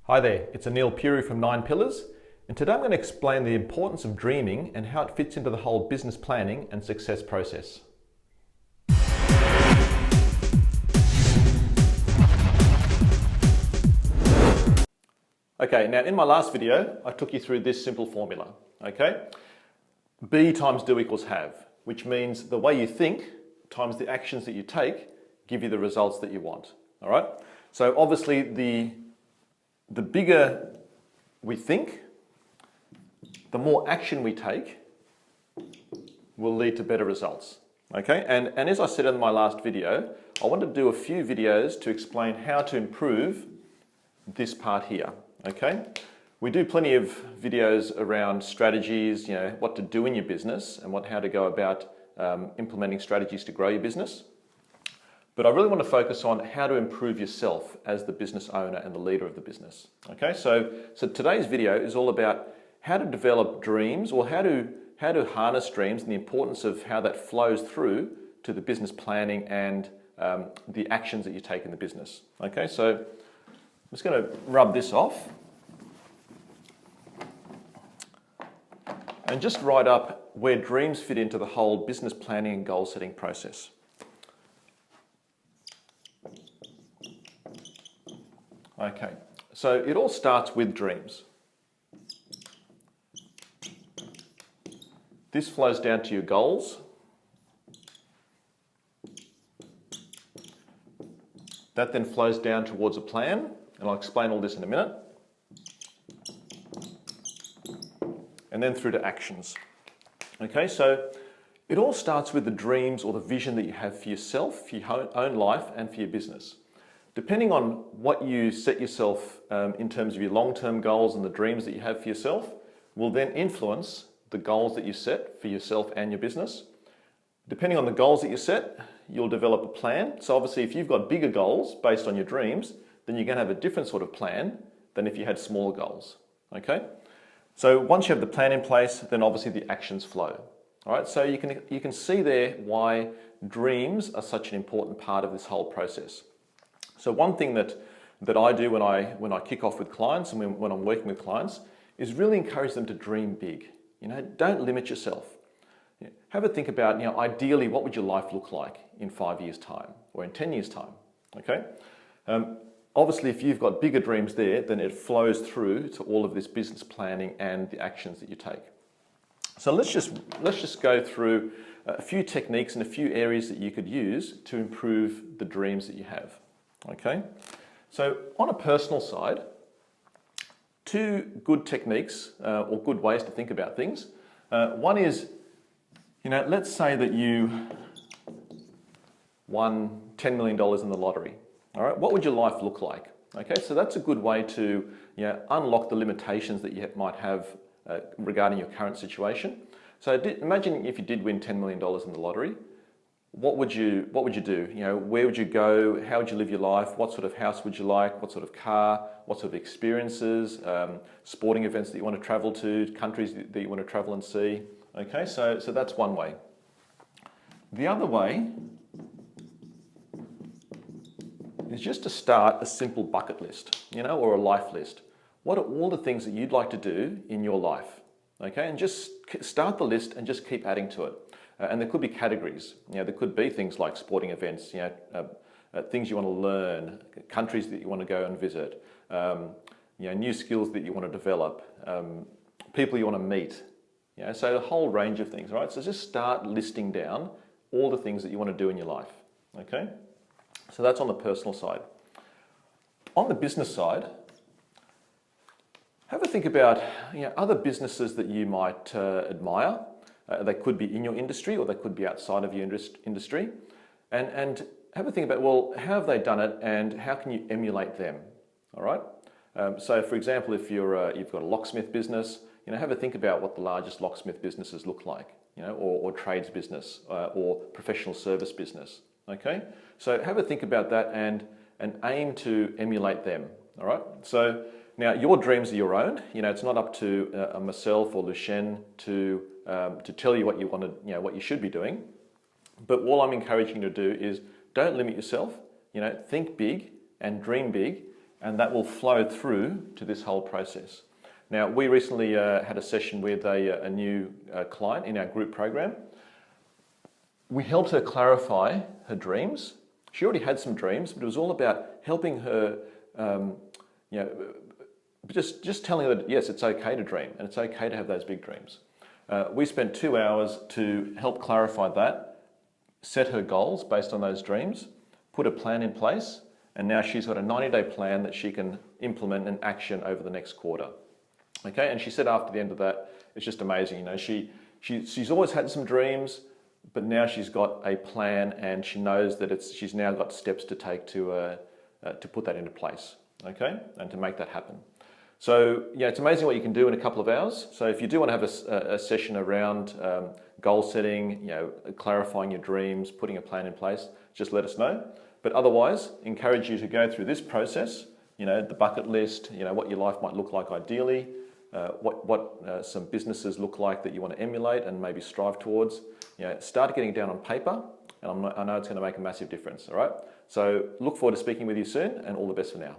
Hi there, it's Anil Puri from 9 Pillars, and today I'm going to explain the importance of dreaming and how it fits into the whole business planning and success process. Okay, now in my last video, I took you through this simple formula, okay? B times do equals have, which means the way you think times the actions that you take give you the results that you want, all right? So obviously the bigger we think, the more action we take will lead to better results, okay? And as I said in my last video, I want to do a few videos to explain how to improve this part here, okay? We do plenty of videos around strategies, what to do in your business and how to go about implementing strategies to grow your business. But I really want to focus on how to improve yourself as the business owner and the leader of the business. Okay, so today's video is all about how to develop dreams, or how to harness dreams, and the importance of how that flows through to the business planning and the actions that you take in the business. Okay, so I'm just going to rub this off and just write up where dreams fit into the whole business planning and goal setting process. Okay, so it all starts with dreams. This flows down to your goals. That then flows down towards a plan, and I'll explain all this in a minute. And then through to actions. Okay, so it all starts with the dreams or the vision that you have for yourself, for your own life, and for your business. Depending on what you set yourself in terms of your long-term goals and the dreams that you have for yourself, will then influence the goals that you set for yourself and your business. Depending on the goals that you set, you'll develop a plan. So obviously if you've got bigger goals based on your dreams, then you're going to have a different sort of plan than if you had smaller goals. Okay? So once you have the plan in place, then obviously the actions flow. All right, so you can see there why dreams are such an important part of this whole process. So one thing that I do when I kick off with clients and when I'm working with clients is really encourage them to dream big. Don't limit yourself. Have a think about, ideally, what would your life look like in 5 years' time or in 10 years' time? Okay. Obviously, if you've got bigger dreams there, then it flows through to all of this business planning and the actions that you take. So let's just go through a few techniques and a few areas that you could use to improve the dreams that you have. Okay, so on a personal side, two good techniques or good ways to think about things. One is, let's say that you won $10 million in the lottery. All right, what would your life look like? Okay, so that's a good way to unlock the limitations that you might have regarding your current situation. So imagine if you did win $10 million in the lottery. What would you do? Where would you go? How would you live your life? What sort of house would you like? What sort of car? What sort of experiences? Sporting events that you want to travel to? Countries that you want to travel and see? Okay, so that's one way. The other way is just to start a simple bucket list, or a life list. What are all the things that you'd like to do in your life? Okay, and just start the list and just keep adding to it. And there could be categories. There could be things like sporting events, things you want to learn, countries that you want to go and visit, new skills that you want to develop, people you want to meet. So a whole range of things, right? So just start listing down all the things that you want to do in your life. Okay? So that's on the personal side. On the business side, have a think about other businesses that you might admire. They could be in your industry or they could be outside of your industry. And have a think about, well, how have they done it and how can you emulate them? All right? So for example, if you've got a locksmith business, have a think about what the largest locksmith businesses look like, or trades business or professional service business. Okay? So have a think about that and aim to emulate them. All right? So now your dreams are your own. It's not up to myself or Lucien to tell you what you want to, what you should be doing. But all I'm encouraging you to do is don't limit yourself. Think big and dream big, and that will flow through to this whole process. Now, we recently had a session with a new client in our group program. We helped her clarify her dreams. She already had some dreams, but it was all about helping her, just telling her that yes, it's okay to dream and it's okay to have those big dreams. We spent 2 hours to help clarify that, set her goals based on those dreams, put a plan in place, and now she's got a 90-day plan that she can implement and action over the next quarter. Okay, and she said after the end of that, it's just amazing. You know, she's always had some dreams, but now she's got a plan and she knows that she's now got steps to take to put that into place. Okay, and to make that happen. So yeah, it's amazing what you can do in a couple of hours. So if you do want to have a session around goal setting, clarifying your dreams, putting a plan in place, just let us know. But otherwise, encourage you to go through this process. The bucket list. What your life might look like ideally. What some businesses look like that you want to emulate and maybe strive towards. Start getting it down on paper, and I know it's going to make a massive difference. All right. So look forward to speaking with you soon, and all the best for now.